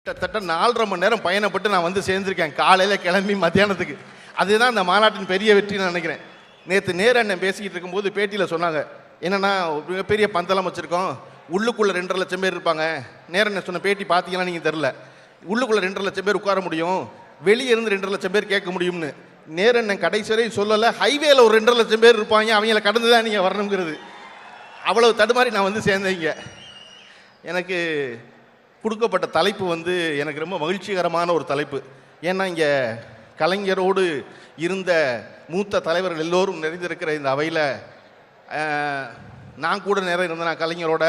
கிட்டத்தட்ட 4.5 மணி நேரம் பயணப்பட்டு நான் வந்து சேர்ந்திருக்கேன், காலையில் கிளம்பி மத்தியானத்துக்கு. அதுதான் இந்த மாநாட்டின் பெரிய வெற்றி நான் நினைக்கிறேன். நேற்று அண்ணன் பேசிக்கிட்டு இருக்கும்போது பேட்டியில் சொன்னாங்க, என்னென்னா மிகப்பெரிய பந்தலம் வச்சுருக்கோம், உள்ளுக்குள்ளே 2.5 லட்சம் பேர் இருப்பாங்க. அண்ணன் சொன்ன பேட்டி பார்த்தீங்கன்னா நீங்கள் தெரில, உள்ளுக்குள்ளே 2.5 லட்சம் பேர் உட்கார முடியும், வெளியே இருந்து 2.5 லட்சம் பேர் கேட்க முடியும்னு. அண்ணன் கடைசி வரையும் சொல்லலை, ஹைவேல ஒரு 2.5 லட்சம் பேர் இருப்பாங்க, அவங்கள கடந்து தான் நீங்கள் வரணுங்கிறது. அவ்வளவு தடுமாறி நான் வந்து சேர்ந்தீங்க. எனக்கு கொடுக்கப்பட்ட தலைப்பு வந்து எனக்கு ரொம்ப மகிழ்ச்சிகரமான ஒரு தலைப்பு. ஏன்னா இங்கே கலைஞரோடு இருந்த மூத்த தலைவர்கள் எல்லோரும் நிறைந்திருக்கிற இந்த அவையில் நான் கூட நேரம் இருந்தேன், நான் கலைஞரோட,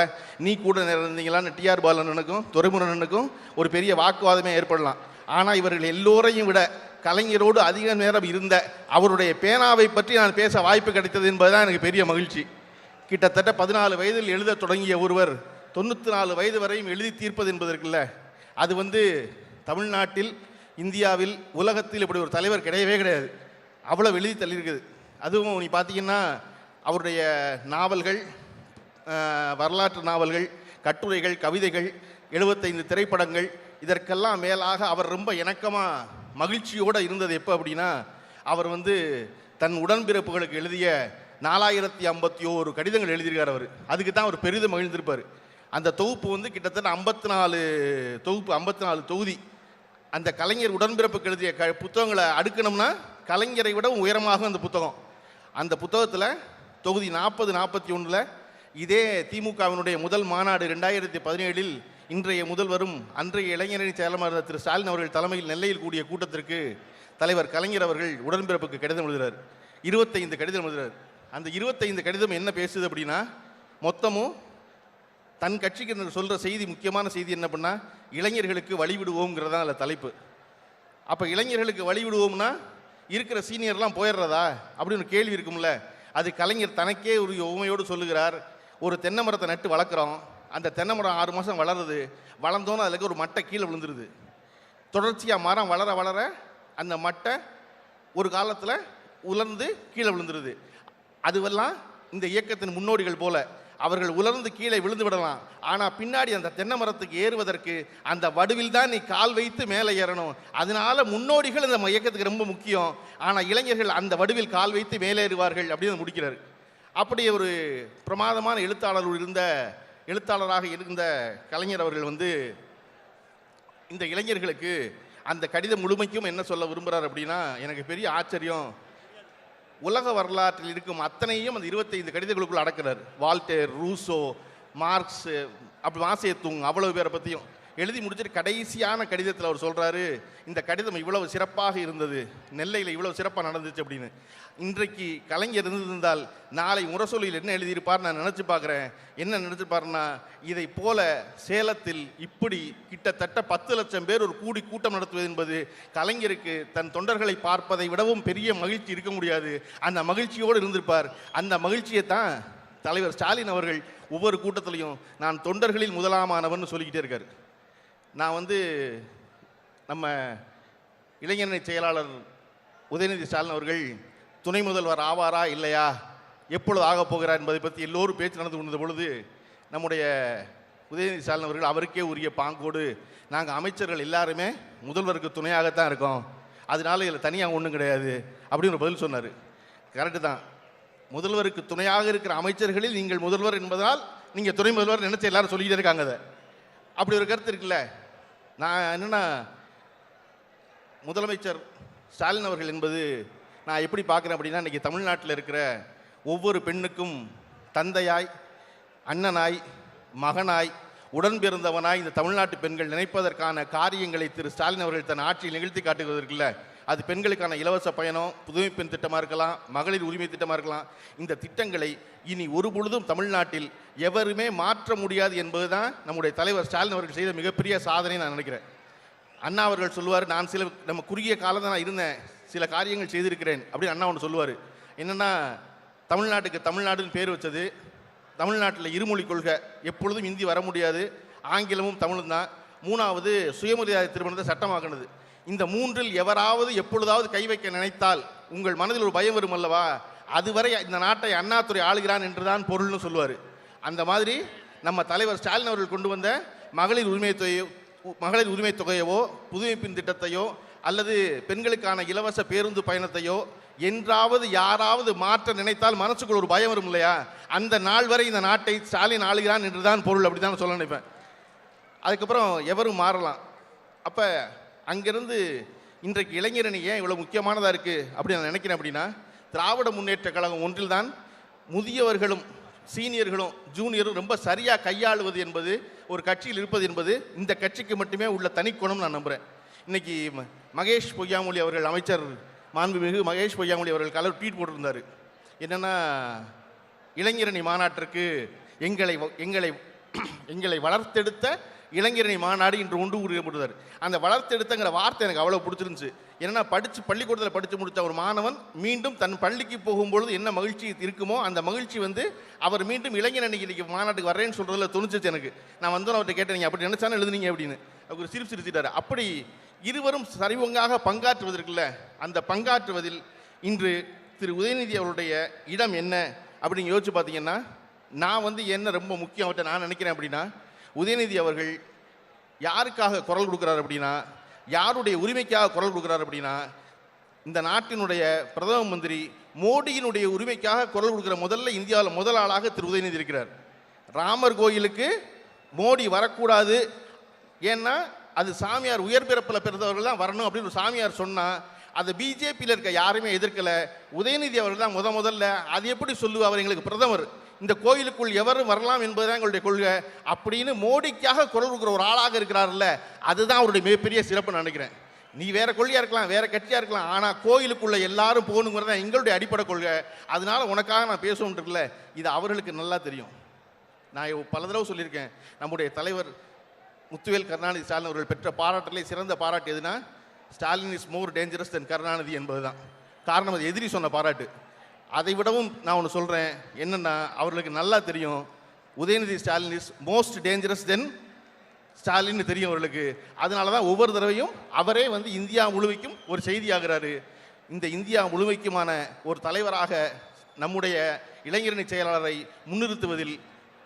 நீ கூட நேரம் இருந்தீங்களான்னு டிஆர் பாலனுக்கும் துரைமுருகனுக்கும் ஒரு பெரிய வாக்குவாதமே ஏற்படலாம். ஆனால் இவர்கள் எல்லோரையும் விட கலைஞரோடு அதிக நேரம் இருந்த அவருடைய பேனாவை பற்றி நான் பேச வாய்ப்பு கிடைத்தது என்பதுதான் எனக்கு பெரிய மகிழ்ச்சி. கிட்டத்தட்ட 14 வயதில் எழுத தொடங்கிய ஒருவர் 94 வயது வரையும் எழுதி தீர்ப்பது என்பதற்கில்ல, அது வந்து தமிழ்நாட்டில், இந்தியாவில், உலகத்தில் இப்படி ஒரு தலைவர் கிடையவே கிடையாது. அவ்வளோ எழுதி தள்ளியிருக்குது. அதுவும் நீ பார்த்தீங்கன்னா அவருடைய நாவல்கள், வரலாற்று நாவல்கள், கட்டுரைகள், கவிதைகள், 75 திரைப்படங்கள், இதற்கெல்லாம் மேலாக அவர் ரொம்ப இணக்கமாக மகிழ்ச்சியோடு இருந்தது எப்போ அப்படின்னா, அவர் வந்து தன் உடன்பிறப்புகளுக்கு எழுதிய 4051 கடிதங்கள் எழுதியிருக்கார் அவர். அதுக்கு தான் அவர் பெரிதும் மகிழ்ந்திருப்பார். அந்த தொகுப்பு வந்து கிட்டத்தட்ட 54 தொகுப்பு, 54 தொகுதி. அந்த கலைஞர் உடன்பிறப்புக்கு எழுதிய புத்தகங்களை அடுக்கணும்னா கலைஞரை விட உயரமாகும் அந்த புத்தகம். அந்த புத்தகத்தில் தொகுதி 40, 41 இதே திமுகவினுடைய முதல் மாநாடு 2017 இன்றைய முதல்வரும் அன்றைய இளைஞரணி செயலாளர் திரு ஸ்டாலின் அவர்கள் தலைமையில் நெல்லையில் கூடிய கூட்டத்திற்கு தலைவர் கலைஞர் அவர்கள் உடன்பிறப்புக்கு கடிதம் எழுதுகிறார். 25 கடிதம் எழுதுகிறார். அந்த 25 கடிதம் என்ன பேசுது அப்படின்னா, மொத்தமும் தன் கட்சிக்கு சொல்கிற செய்தி, முக்கியமான செய்தி என்ன பண்ணால், இளைஞர்களுக்கு வழிவிடுவோங்கிறதா அதில் தலைப்பு. அப்போ இளைஞர்களுக்கு வழிவிடுவோம்னா இருக்கிற சீனியர்லாம் போயிடுறதா அப்படின்னு கேள்வி இருக்கும்ல. அது கலைஞர் தனக்கே ஒரு உண்மையோடு சொல்லுகிறார். ஒரு தென்னை மரத்தை நட்டு வளர்க்குறோம், அந்த தென்னை மரம் 6 மாதம் வளருது, வளர்ந்தோன்னு அதில் ஒரு மட்டை கீழே விழுந்துருது. தொடர்ச்சியாக மரம் வளர வளர அந்த மட்டை ஒரு காலத்தில் உலர்ந்து கீழே விழுந்துருது. அதுவெல்லாம் இந்த இயக்கத்தின் முன்னோடிகள் போல அவர்கள் உலர்ந்து கீழே விழுந்து விடலாம். ஆனால் பின்னாடி அந்த தென்னை மரத்துக்கு ஏறுவதற்கு அந்த வடுவில் தான் நீ கால் வைத்து மேலே ஏறணும். அதனால முன்னோடிகள் இந்த இயக்கத்துக்கு ரொம்ப முக்கியம். ஆனால் இளைஞர்கள் அந்த வடுவில் கால் வைத்து மேலே ஏறுவார்கள் அப்படின்னு முடிக்கிறார். அப்படி ஒரு பிரமாதமான எழுத்தாளராக இருந்த கலைஞர் அவர்கள் வந்து இந்த இளைஞர்களுக்கு அந்த கடிதம் முழுமைக்கும் என்ன சொல்ல விரும்புகிறார் அப்படின்னா, எனக்கு பெரிய ஆச்சரியம். உலக வரலாற்றில் இருக்கும் அத்தனையும் அந்த 25 கடிதங்களுக்குள் அடக்கிறார். வால்டேர், ரூசோ, மார்க்ஸ், அப்படி மாசேத்துங், அவ்வளவு பேரை பற்றியும் எழுதி முடிச்சுட்டு கடைசியான கடிதத்தில் அவர் சொல்கிறாரு, இந்த கடிதம் இவ்வளவு சிறப்பாக இருந்தது, நெல்லையில் இவ்வளவு சிறப்பாக நடந்துச்சு அப்படின்னு. இன்றைக்கு கலைஞர் இருந்திருந்தால் நாளை முரசொலியில் என்ன எழுதியிருப்பார் நான் நினச்சி பார்க்குறேன். என்ன நினச்சிருப்பாருன்னா, இதை போல சேலத்தில் இப்படி கிட்டத்தட்ட 10 லட்சம் பேர் ஒரு கூட்டம் நடத்துவது என்பது கலைஞருக்கு தன் தொண்டர்களை பார்ப்பதை விடவும் பெரிய மகிழ்ச்சி இருக்க முடியாது. அந்த மகிழ்ச்சியோடு இருந்திருப்பார். அந்த மகிழ்ச்சியை தான் தலைவர் ஸ்டாலின் அவர்கள் ஒவ்வொரு கூட்டத்திலையும் நான் தொண்டர்களில் முதலாமானவன் சொல்லிக்கிட்டே இருக்கார். நான் வந்து நம்ம இளைஞரணி செயலாளர் உதயநிதி ஸ்டாலின் அவர்கள் துணை முதல்வர் ஆவாரா இல்லையா, எப்பொழுது ஆகப் போகிறார் என்பதை பற்றி எல்லோரும் பேச்சு நடந்து கொண்ட பொழுது, நம்முடைய உதயநிதி ஸ்டாலின் அவர்கள் அவருக்கே உரிய பாங்கோடு, நாங்கள் அமைச்சர்கள் எல்லாருமே முதல்வருக்கு துணையாகத்தான் இருக்கோம், அதனால இதில் தனியாக ஒன்றும் கிடையாது அப்படின்னு ஒரு பதில் சொன்னார். கரெக்டு தான். முதல்வருக்கு துணையாக இருக்கிற அமைச்சர்களில் நீங்கள் முதல்வர் என்பதால் நீங்கள் துணை முதல்வர் நினைச்ச எல்லாரும் சொல்லிக்கிட்டே இருக்காங்க. அதை அப்படி ஒரு கருத்து இருக்குல்ல. நான் என்னென்னா, முதலமைச்சர் ஸ்டாலின் அவர்கள் என்பது நான் எப்படி பார்க்குறேன் அப்படின்னா, இன்றைக்கி தமிழ்நாட்டில் இருக்கிற ஒவ்வொரு பெண்ணுக்கும் தந்தையாய், அண்ணனாய், மகனாய், உடன் பிறந்தவனாய் இந்த தமிழ்நாட்டு பெண்கள் நினைப்பதற்கான காரியங்களை திரு ஸ்டாலின் அவர்கள் தன் ஆட்சியில் நிகழ்த்தி காட்டுவதற்கில்ல. அது பெண்களுக்கான இலவச பயணம், புதுமை பெண் திட்டமாக இருக்கலாம், மகளிர் உரிமை திட்டமாக இருக்கலாம். இந்த திட்டங்களை இனி ஒரு பொழுதும் தமிழ்நாட்டில் எவருமே மாற்ற முடியாது என்பதுதான் நம்முடைய தலைவர் ஸ்டாலின் அவர்கள் செய்த மிகப்பெரிய சாதனை நான் நினைக்கிறேன். அண்ணா அவர்கள் சொல்லுவார், நான் நம்ம குறுகிய காலம் தான் நான் இருந்தேன், சில காரியங்கள் செய்திருக்கிறேன் அப்படின்னு அண்ணா ஒன்று சொல்லுவார். என்னென்னா, தமிழ்நாட்டுக்கு தமிழ்நாடுன்னு பேர் வச்சது, தமிழ்நாட்டில் இருமொழி கொள்கை, எப்பொழுதும் ஹிந்தி வர முடியாது, ஆங்கிலமும் தமிழும் தான், 3வது சுயமரியாதை திருமணத்தை சட்டமாக்கினது. இந்த 3இல் எவராவது எப்பொழுதாவது கை வைக்க நினைத்தால் உங்கள் மனதில் ஒரு பயம் வரும் அல்லவா, அதுவரை இந்த நாட்டை அண்ணாதுரை ஆளுகிறான் என்றுதான் பொருள்னு சொல்லுவார். அந்த மாதிரி நம்ம தலைவர் ஸ்டாலின் அவர்கள் கொண்டு வந்த மகளிர் உரிமை மகளிர் உரிமை தொகையவோ புதுமைப்பின் திட்டத்தையோ அல்லது பெண்களுக்கான இலவச பேருந்து பயணத்தையோ என்றாவது யாராவது மாற்ற நினைத்தால் மனசுக்குள்ள ஒரு பயம் வரும் இல்லையா? அந்த நாள் வரை இந்த நாட்டை ஸ்டாலின் ஆளுகிறான் என்றுதான் பொருள், அப்படி தான் சொல்ல நினைப்பேன். அதுக்கப்புறம் எவரும் மாறலாம். அப்போ அங்கிருந்து இன்றைக்கு இளைஞரணி ஏன் இவ்வளோ முக்கியமானதாக இருக்குது அப்படி நான் நினைக்கிறேன் அப்படின்னா, திராவிட முன்னேற்ற கழகம் ஒன்றில்தான் முதியவர்களும் சீனியர்களும் ஜூனியரும் ரொம்ப சரியாக கையாளுவது என்பது, ஒரு கட்சியில் இருப்பது என்பது இந்த கட்சிக்கு மட்டுமே உள்ள தனிக்குணம் நான் நம்புகிறேன். இன்னைக்கு மகேஷ் பொய்யாமொழி அவர்கள், அமைச்சர் மாண்புமிகு மகேஷ் பொய்யாமொழி அவர்கள் கலர் ட்வீட் போட்டிருந்தார். என்னென்னா, இளைஞரணி மாநாட்டிற்கு எங்களை எங்களை எங்களை வளர்த்தெடுத்த இளைஞரணி மாநாடு இன்று ஒன்று கூறப்படுவார். அந்த வளர்த்தெடுத்தங்கிற வார்த்தை எனக்கு அவ்வளோ பிடிச்சிருந்துச்சு. ஏன்னா பள்ளிக்கூடத்தில் படித்து முடித்த ஒரு மாணவன் மீண்டும் தன் பள்ளிக்கு போகும்பொழுது என்ன மகிழ்ச்சி இருக்குமோ அந்த மகிழ்ச்சி வந்து அவர் மீண்டும் இளைஞரணி மாநாட்டுக்கு வர்றேன்னு சொல்கிறதுல தோணுச்சு எனக்கு. நான் வந்து அவர்கிட்ட கேட்டேன், நீங்கள் அப்படி நினைச்சானே எழுதுனீங்க அப்படின்னு. அவர் சிரிச்சிட்டார். அப்படி இருவரும் சரிவங்காக பங்காற்றுவதற்குள்ள அந்த பங்காற்றுவதில் இன்று திரு உதயநிதி அவருடைய இடம் என்ன அப்படின்னு யோசிச்சு பார்த்தீங்கன்னா, நான் வந்து என்ன ரொம்ப முக்கியம் அவர்கிட்ட நான் நினைக்கிறேன் அப்படின்னா, உதயநிதி அவர்கள் யாருக்காக குரல் கொடுக்குறாரு அப்படின்னா, யாருடைய உரிமைக்காக குரல் கொடுக்குறாரு அப்படின்னா, இந்த நாட்டினுடைய பிரதம மந்திரி மோடியினுடைய உரிமைக்காக குரல் கொடுக்குற முதல்ல இந்தியாவில் முதல் ஆளாக திரு உதயநிதி இருக்கிறார். ராமர் கோயிலுக்கு மோடி வரக்கூடாது, ஏன்னா அது சாமியார் உயர் பிறப்பில் பிறந்தவர்கள் தான் வரணும் அப்படின்னு ஒரு சாமியார் சொன்னால் அதை பிஜேபியில் இருக்க யாருமே எதிர்க்கலை. உதயநிதி அவர்கள் தான் முதல்ல அது எப்படி சொல்லுவார், எங்களுக்கு பிரதமர், இந்த கோயிலுக்குள் எவரும் வரலாம் என்பதுதான் எங்களுடைய கொள்கை அப்படின்னு மோடிக்காக குரல் கொடுக்குற ஒரு ஆளாக இருக்கிறார்ல, அதுதான் அவருடைய மிகப்பெரிய சிறப்பு நினைக்கிறேன். நீ வேற கொள்கையாக இருக்கலாம், வேற கட்சியாக இருக்கலாம், ஆனால் கோயிலுக்குள்ள எல்லாரும் போகணுங்கிறது தான் எங்களுடைய அடிப்படை கொள்கை. அதனால உனக்காக நான் பேசணும் இருக்குல்ல, இது அவர்களுக்கு நல்லா தெரியும். நான் பல தடவை சொல்லியிருக்கேன், நம்முடைய தலைவர் முத்துவேல் கருணாநிதி ஸ்டாலின் அவர்கள் பெற்ற பாராட்டிலே சிறந்த பாராட்டு எதுனா, ஸ்டாலின் இஸ் மோர் டேஞ்சரஸ் தென் கருணாநிதி என்பது தான் காரணம். அது எதிரி சொன்ன பாராட்டு. அதை விடவும் நான் ஒன்று சொல்கிறேன், என்னென்னா அவர்களுக்கு நல்லா தெரியும் Udhayanidhi Stalin is most dangerous then ஸ்டாலின்னு தெரியும் அவர்களுக்கு. அதனால தான் ஒவ்வொரு தடவையும் அவரே வந்து இந்தியா முழுமைக்கும் ஒரு செய்தியாகிறாரு. இந்த இந்தியா முழுமைக்குமான ஒரு தலைவராக நம்முடைய இளைஞரணி செயலாளரை முன்னிறுத்துவதில்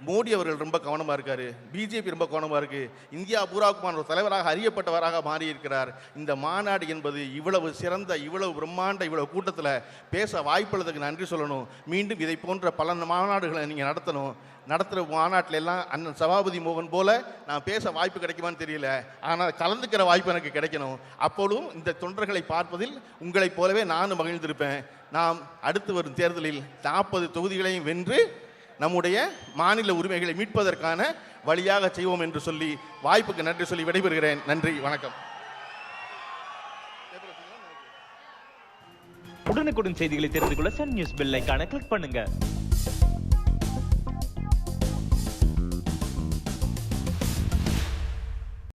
மோடி அவர்கள் ரொம்ப கவனமாக இருக்கார், பிஜேபி ரொம்ப கவனமாக இருக்குது. இந்தியா பூராவுக்குமான ஒரு தலைவராக அறியப்பட்டவராக மாறியிருக்கிறார். இந்த மாநாடு என்பது இவ்வளவு சிறந்த, இவ்வளவு பிரம்மாண்ட, இவ்வளவு கூட்டத்தில் பேச வாய்ப்புள்ளதுக்கு நன்றி சொல்லணும். மீண்டும் இதை போன்ற பல மாநாடுகளை நீங்கள் நடத்துகிற மாநாட்டில் எல்லாம் அண்ணன் சபாபதி மோகன் போல நான் பேச வாய்ப்பு கிடைக்குமான்னு தெரியல, ஆனால் கலந்துக்கிற வாய்ப்பு எனக்கு கிடைக்கணும். அப்பொழுதும் இந்த தொண்டர்களை பார்ப்பதில் உங்களைப் போலவே நானும் மகிழ்ந்திருப்பேன். நாம் அடுத்து வரும் தேர்தலில் 40 தொகுதிகளையும் வென்று நம்முடைய மாநில உரிமைகளை மீட்பதற்கான வழியாக செய்வோம் என்று சொல்லி வாய்ப்புக்கு நன்றி சொல்லி விடைபெறுகிறேன். நன்றி, வணக்கம். உடனுக்குடன் செய்திகளை தெரிந்து கொள்ள சன் நியூஸ் பெல் ஐகானை கிளிக் பண்ணுங்க.